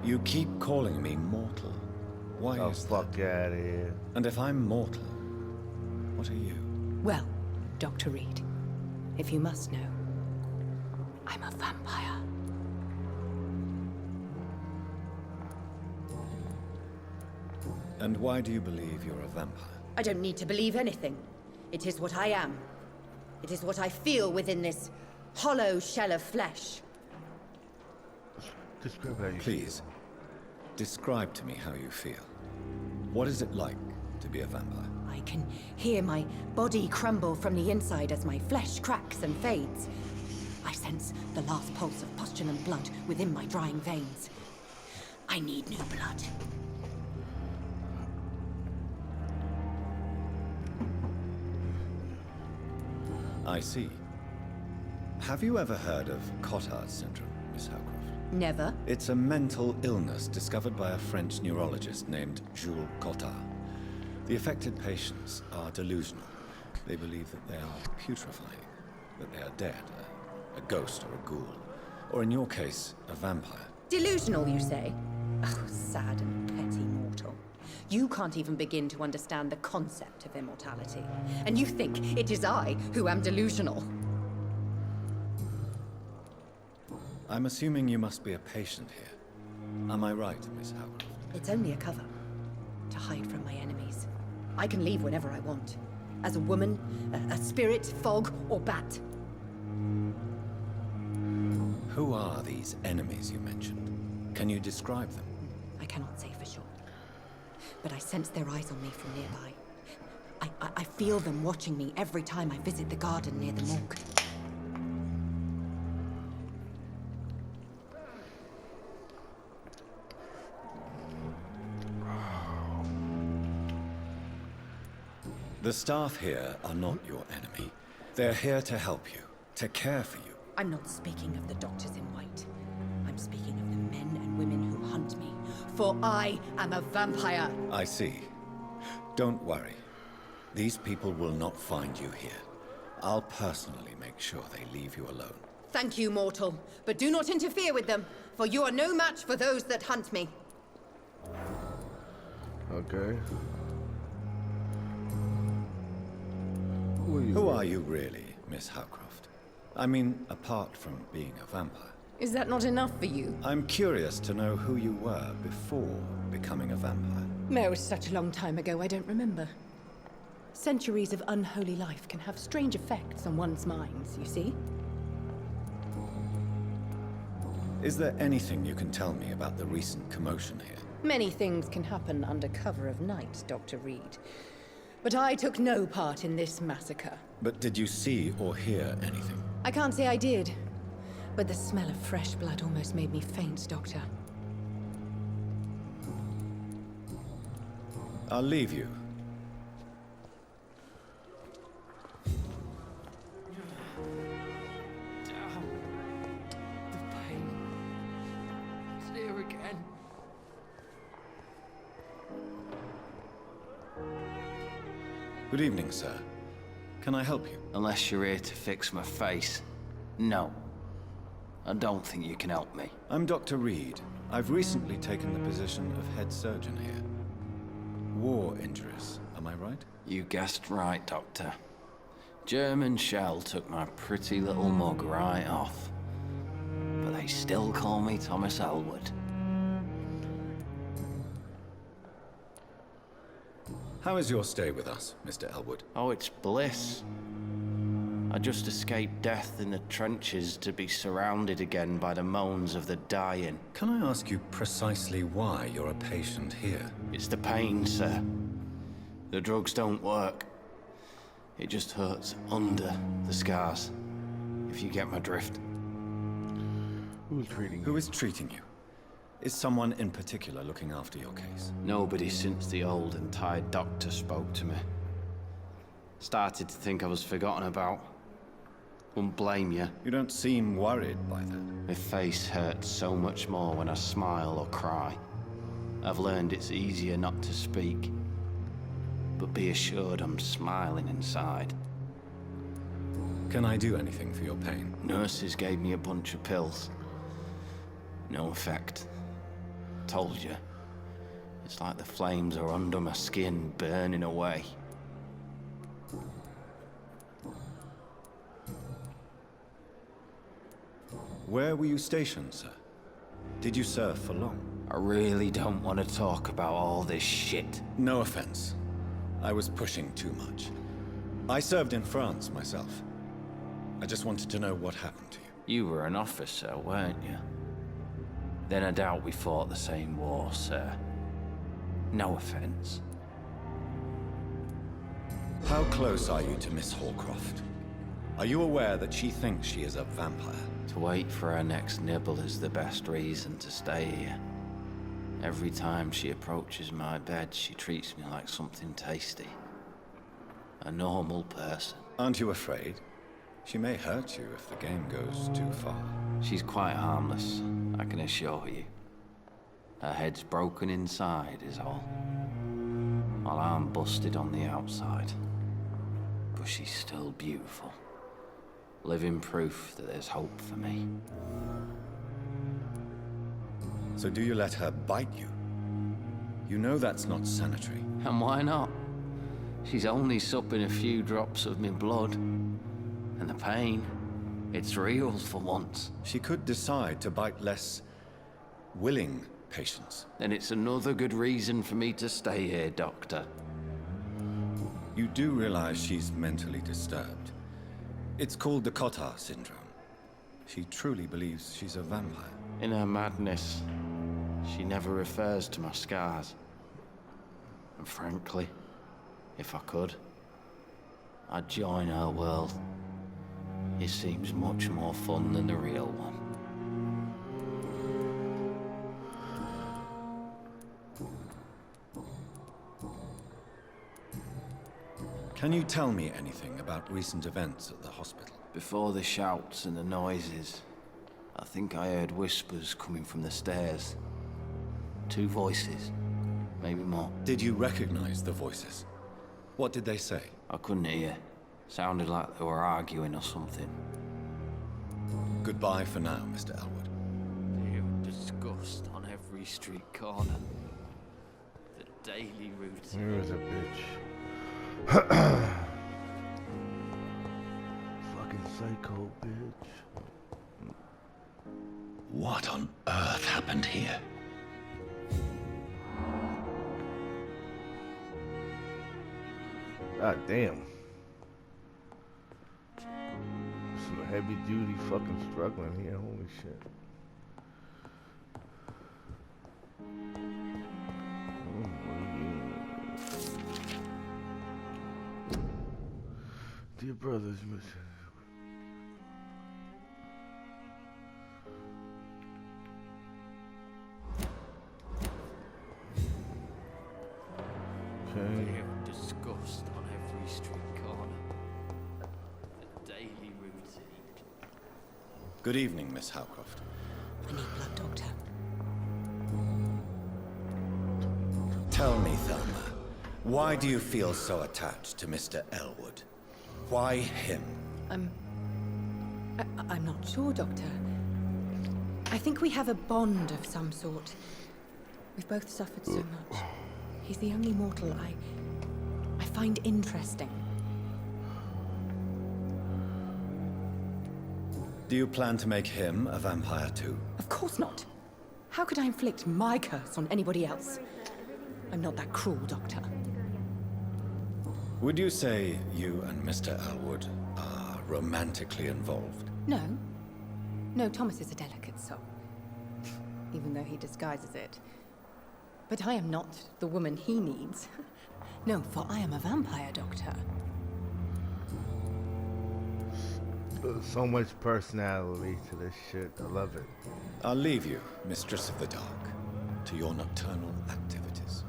You keep calling me mortal. Why Oh, is fuck that? out of here. And if I'm mortal, what are you? Well, Dr. Reed, if you must know, I'm a vampire. And why do you believe you're a vampire? I don't need to believe anything. It is what I am. It is what I feel within this hollow shell of flesh. Describe how you Please, describe to me how you feel. What is it like to be a vampire? I can hear my body crumble from the inside as my flesh cracks and fades. I sense the last pulse of postulant blood within my drying veins. I need new blood. I see. Have you ever heard of Cotard syndrome, Miss Howcroft? Never. It's a mental illness discovered by a French neurologist named Jules Cotard. The affected patients are delusional. They believe that they are putrefying, that they are dead, a ghost or a ghoul, or in your case, a vampire. Delusional, you say? Oh, sad and petty mortal. You can't even begin to understand the concept of immortality. And you think it is I who am delusional. I'm assuming you must be a patient here. Am I right, Miss Howcroft? It's only a cover. To hide from my enemies. I can leave whenever I want. As a woman, a spirit, fog, or bat. Who are these enemies you mentioned? Can you describe them? I cannot say for sure. But I sense their eyes on me from nearby. I feel them watching me every time I visit the garden near the morgue. The staff here are not your enemy. They're here to help you, to care for you. I'm not speaking of the doctors in white. I'm speaking of the men and women who hunt me. For I am a vampire. I see. Don't worry. These people will not find you here. I'll personally make sure they leave you alone. Thank you, mortal. But do not interfere with them, for you are no match for those that hunt me. Okay. Who are you really, Miss Howcroft? I mean, apart from being a vampire. Is that not enough for you? I'm curious to know who you were before becoming a vampire. It was such a long time ago, I don't remember. Centuries of unholy life can have strange effects on one's minds, you see? Is there anything you can tell me about the recent commotion here? Many things can happen under cover of night, Dr. Reed. But I took no part in this massacre. But did you see or hear anything? I can't say I did. But the smell of fresh blood almost made me faint, Doctor. I'll leave you. Damn. The pain. It's here again. Good evening, sir. Can I help you? Unless you're here to fix my face. No. I don't think you can help me. I'm Dr. Reed. I've recently taken the position of head surgeon here. War injuries, am I right? You guessed right, Doctor. German shell took my pretty little mug right off. But they still call me Thomas Elwood. How is your stay with us, Mr. Elwood? Oh, it's bliss. I just escaped death in the trenches to be surrounded again by the moans of the dying. Can I ask you precisely why you're a patient here? It's the pain, sir. The drugs don't work. It just hurts under the scars, if you get my drift. Who's treating Who is treating you? Is someone in particular looking after your case? Nobody since the old and tired doctor spoke to me. Started to think I was forgotten about. Wouldn't blame you. You don't seem worried by that. My face hurts so much more when I smile or cry. I've learned it's easier not to speak. But be assured I'm smiling inside. Can I do anything for your pain? Nurses gave me a bunch of pills. No effect. told you. It's like the flames are under my skin, burning away. Where were you stationed, sir? Did you serve for long? I really don't want to talk about all this shit. No offense. I was pushing too much. I served in France myself. I just wanted to know what happened to you. You were an officer, weren't you? Then I doubt we fought the same war, sir. No offense. How close are you to Miss Hallcroft? Are you aware that she thinks she is a vampire? To wait for her next nibble is the best reason to stay here. Every time she approaches my bed, she treats me like something tasty. A normal person. Aren't you afraid? She may hurt you if the game goes too far. She's quite harmless, I can assure you. Her head's broken inside is all. While I'm busted on the outside. But she's still beautiful. Living proof that there's hope for me. So do you let her bite you? You know that's not sanitary. And why not? She's only supping a few drops of me blood. And the pain, it's real for once. She could decide to bite less willing patients. Then it's another good reason for me to stay here, Doctor. You do realize she's mentally disturbed. It's called the Cotard syndrome. She truly believes she's a vampire. In her madness, she never refers to my scars. And frankly, if I could, I'd join her world. It seems much more fun than the real one. Can you tell me anything about recent events at the hospital? Before the shouts and the noises, I think I heard whispers coming from the stairs. 2 voices, maybe more. Did you recognize the voices? What did they say? I couldn't hear. Sounded like they were arguing or something. Goodbye for now, Mr. Elwood. Fear and disgust on every street corner. The daily routine. Here is a bitch. Fucking psycho bitch. What on earth happened here? God damn. Some heavy duty fucking struggling here, holy shit. Oh, yeah. Dear brothers, mission. Okay. Fear and disgust on every street corner. The daily routine. Good evening, Miss Howcroft. I need blood, Doctor. Tell me, Thelma, why do you feel so attached to Mr. Elwood? Why him? I'm not sure, Doctor. I think we have a bond of some sort. We've both suffered so much. He's the only mortal I find interesting. Do you plan to make him a vampire too? Of course not. How could I inflict my curse on anybody else? I'm not that cruel, Doctor. Would you say you and Mr. Elwood are romantically involved? No. No, Thomas is a delicate soul. Even though he disguises it. But I am not the woman he needs. No, for I am a vampire, Doctor. So much personality to this shit. I love it. I'll leave you, Mistress of the Dark, to your nocturnal activities.